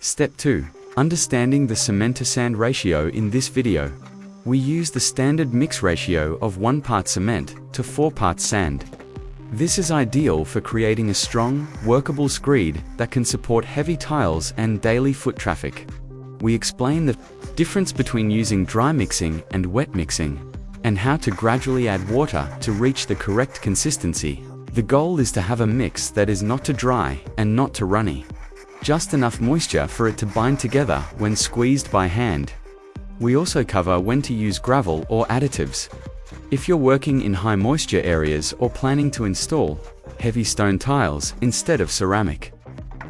Step 2. Understanding the cement to sand ratio. In this video, we use the standard mix ratio of 1 part cement to 4 parts sand. This is ideal for creating a strong, workable screed that can support heavy tiles and daily foot traffic. We explain the difference between using dry mixing and wet mixing, and how to gradually add water to reach the correct consistency. The goal is to have a mix that is not too dry and not too runny. Just enough moisture for it to bind together when squeezed by hand. We also cover when to use gravel or additives. If you're working in high moisture areas or planning to install heavy stone tiles instead of ceramic.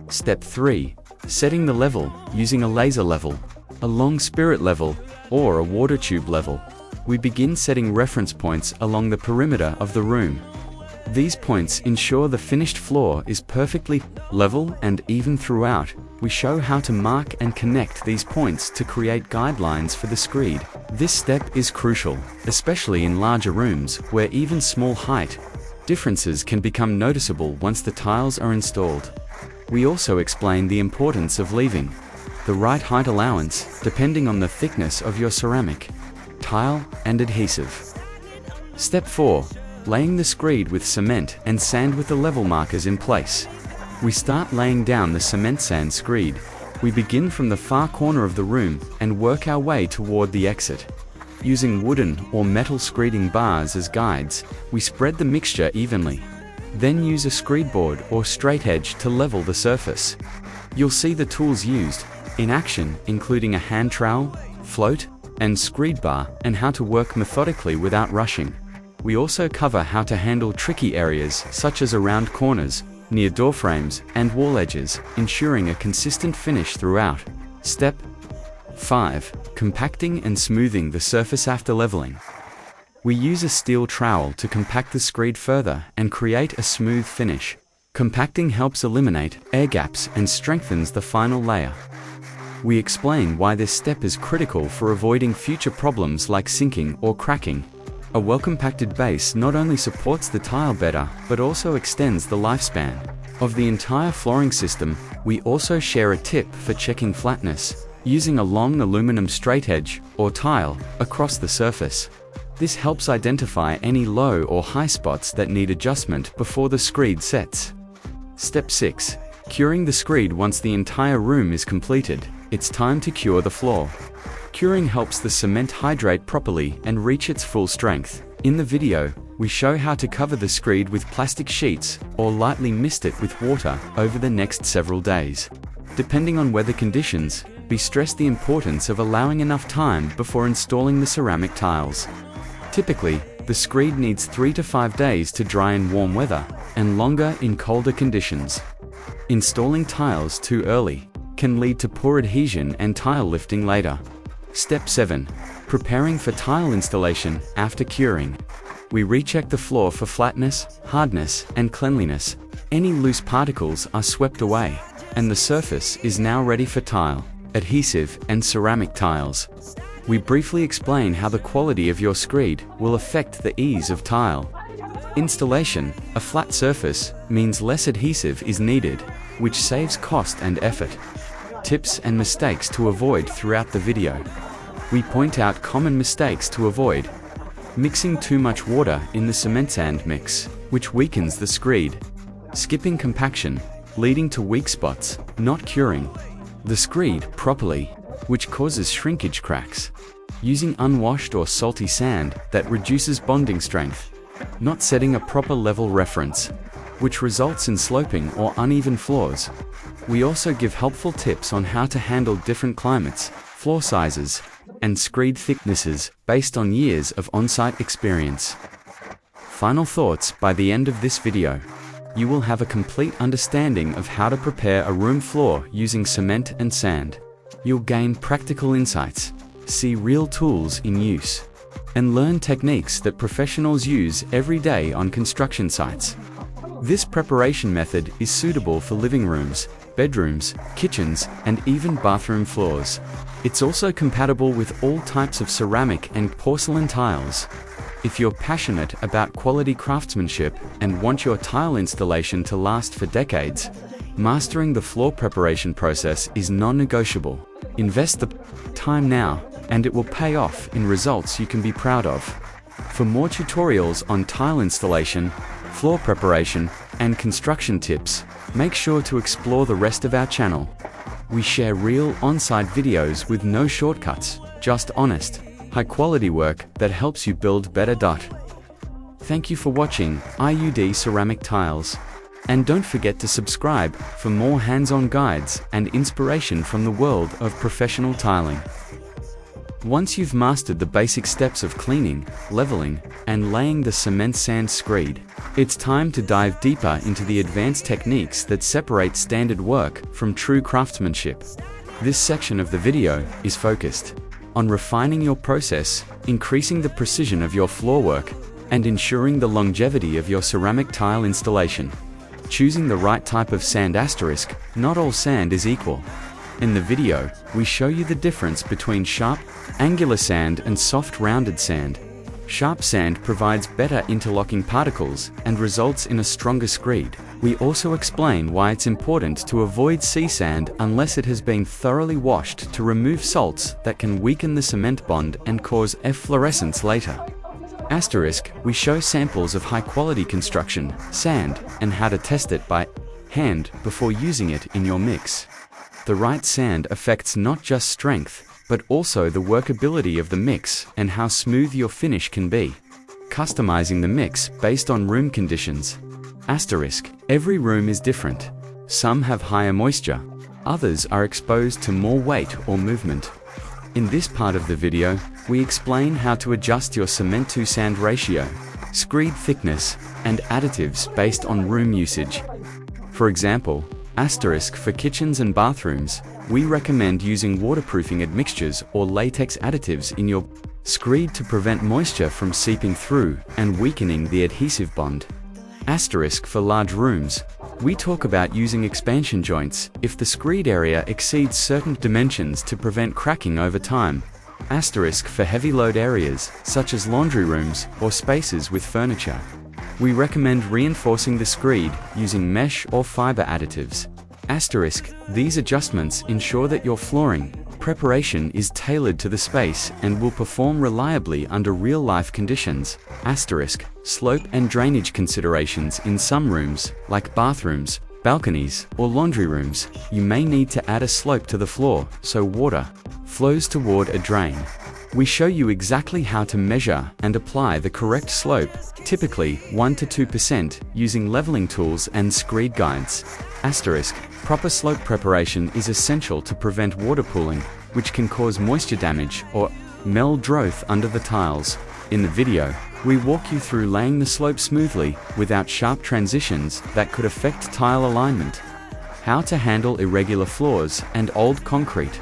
Step 3. Setting the level using a laser level, a long spirit level, or a water tube level. We begin setting reference points along the perimeter of the room. These points ensure the finished floor is perfectly level and even throughout. We show how to mark and connect these points to create guidelines for the screed. This step is crucial, especially in larger rooms where even small height differences can become noticeable once the tiles are installed. We also explain the importance of leaving the right height allowance depending on the thickness of your ceramic, tile, and adhesive. Step 4. Laying the screed with cement and sand with the level markers in place. We start laying down the cement sand screed. We begin from the far corner of the room and work our way toward the exit. Using wooden or metal screeding bars as guides, we spread the mixture evenly. Then use a screed board or straight edge to level the surface. You'll see the tools used in action, including a hand trowel, float, and screed bar, and how to work methodically without rushing. We also cover how to handle tricky areas such as around corners, near door frames, and wall edges, ensuring a consistent finish throughout. Step 5. Compacting and smoothing the surface after leveling. We use a steel trowel to compact the screed further and create a smooth finish. Compacting helps eliminate air gaps and strengthens the final layer. We explain why this step is critical for avoiding future problems like sinking or cracking. A well-compacted base not only supports the tile better, but also extends the lifespan of the entire flooring system. We also share a tip for checking flatness, using a long aluminum straight edge or tile across the surface. This helps identify any low or high spots that need adjustment before the screed sets. Step 6. Curing the screed. Once the entire room is completed, it's time to cure the floor. Curing helps the cement hydrate properly and reach its full strength. In the video, we show how to cover the screed with plastic sheets or lightly mist it with water over the next several days. Depending on weather conditions, we stress the importance of allowing enough time before installing the ceramic tiles. Typically, the screed needs 3 to 5 days to dry in warm weather and longer in colder conditions. Installing tiles too early can lead to poor adhesion and tile lifting later. Step 7. Preparing for tile installation after curing. We recheck the floor for flatness, hardness, and cleanliness. Any loose particles are swept away, and the surface is now ready for tile, adhesive, and ceramic tiles. We briefly explain how the quality of your screed will affect the ease of tile installation. A flat surface means less adhesive is needed, which saves cost and effort. Tips and mistakes to avoid throughout the video. We point out common mistakes to avoid. Mixing too much water in the cement sand mix, which weakens the screed. Skipping compaction, leading to weak spots. Not curing the screed properly, which causes shrinkage cracks. Using unwashed or salty sand that reduces bonding strength. Not setting a proper level reference, which results in sloping or uneven floors. We also give helpful tips on how to handle different climates, floor sizes, and screed thicknesses based on years of on-site experience. Final thoughts. By the end of this video, you will have a complete understanding of how to prepare a room floor using cement and sand. You'll gain practical insights, see real tools in use, and learn techniques that professionals use every day on construction sites. This preparation method is suitable for living rooms, bedrooms, kitchens, and even bathroom floors. It's also compatible with all types of ceramic and porcelain tiles. If you're passionate about quality craftsmanship and want your tile installation to last for decades, Mastering the floor preparation process is non-negotiable. Invest the time now, and it will pay off in results you can be proud of. For more tutorials on tile installation, floor preparation, and construction tips, make sure to explore the rest of our channel. We share real on-site videos with no shortcuts, just honest, high-quality work that helps you build better. Thank you for watching Ighoud ceramic tiles. And don't forget to subscribe for more hands-on guides and inspiration from the world of professional tiling. Once you've mastered the basic steps of cleaning, leveling, and laying the cement sand screed, it's time to dive deeper into the advanced techniques that separate standard work from true craftsmanship. This section of the video is focused on refining your process, increasing the precision of your floor work, and ensuring the longevity of your ceramic tile installation. Choosing the right type of sand. Not all sand is equal. In the video, we show you the difference between sharp, angular sand and soft, rounded sand. Sharp sand provides better interlocking particles and results in a stronger screed. We also explain why it's important to avoid sea sand unless it has been thoroughly washed to remove salts that can weaken the cement bond and cause efflorescence later. We show samples of high-quality construction sand and how to test it by hand before using it in your mix. The right sand affects not just strength, but also the workability of the mix and how smooth your finish can be. Customizing the mix based on room conditions. Every room is different. Some have higher moisture, others are exposed to more weight or movement. In this part of the video, we explain how to adjust your cement-to-sand ratio, screed thickness, and additives based on room usage. For example, for kitchens and bathrooms, we recommend using waterproofing admixtures or latex additives in your screed to prevent moisture from seeping through and weakening the adhesive bond. For large rooms, we talk about using expansion joints if the screed area exceeds certain dimensions to prevent cracking over time. For heavy load areas, such as laundry rooms or spaces with furniture, we recommend reinforcing the screed using mesh or fiber additives. These adjustments ensure that your flooring preparation is tailored to the space and will perform reliably under real-life conditions. Slope and drainage considerations. In some rooms, like bathrooms, balconies, or laundry rooms, you may need to add a slope to the floor so water flows toward a drain. We show you exactly how to measure and apply the correct slope, typically 1 to 2%, using leveling tools and screed guides. Proper slope preparation is essential to prevent water pooling, which can cause moisture damage or mold growth under the tiles. In the video, we walk you through laying the slope smoothly without sharp transitions that could affect tile alignment. How to handle irregular floors and old concrete.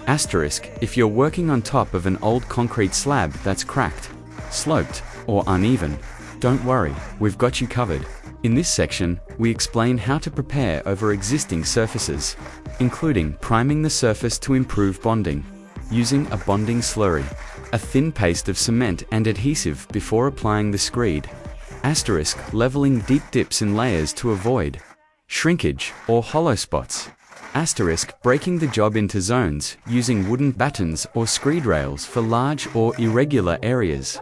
If you're working on top of an old concrete slab that's cracked, sloped, or uneven, don't worry, we've got you covered. In this section, we explain how to prepare over existing surfaces, including priming the surface to improve bonding, using a bonding slurry, a thin paste of cement and adhesive before applying the screed. Leveling deep dips in layers to avoid shrinkage or hollow spots. Breaking the job into zones using wooden battens or screed rails for large or irregular areas.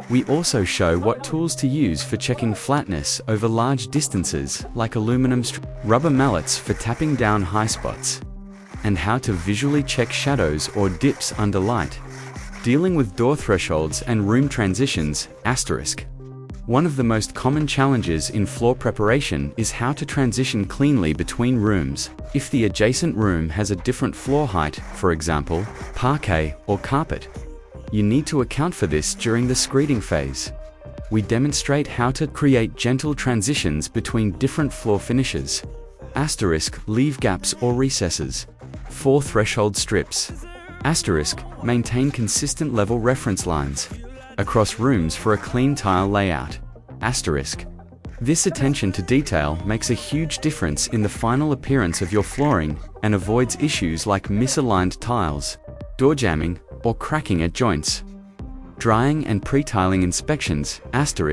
We also show what tools to use for checking flatness over large distances, like aluminum rubber mallets for tapping down high spots, and how to visually check shadows or dips under light. Dealing with door thresholds and room transitions. One of the most common challenges in floor preparation is how to transition cleanly between rooms. If the adjacent room has a different floor height, for example, parquet or carpet, you need to account for this during the screeding phase. We demonstrate how to create gentle transitions between different floor finishes. Leave gaps or recesses. 4 threshold strips. Maintain consistent level reference lines across rooms for a clean tile layout. This attention to detail makes a huge difference in the final appearance of your flooring and avoids issues like misaligned tiles, door jamming, or cracking at joints. Drying and pre-tiling inspections. After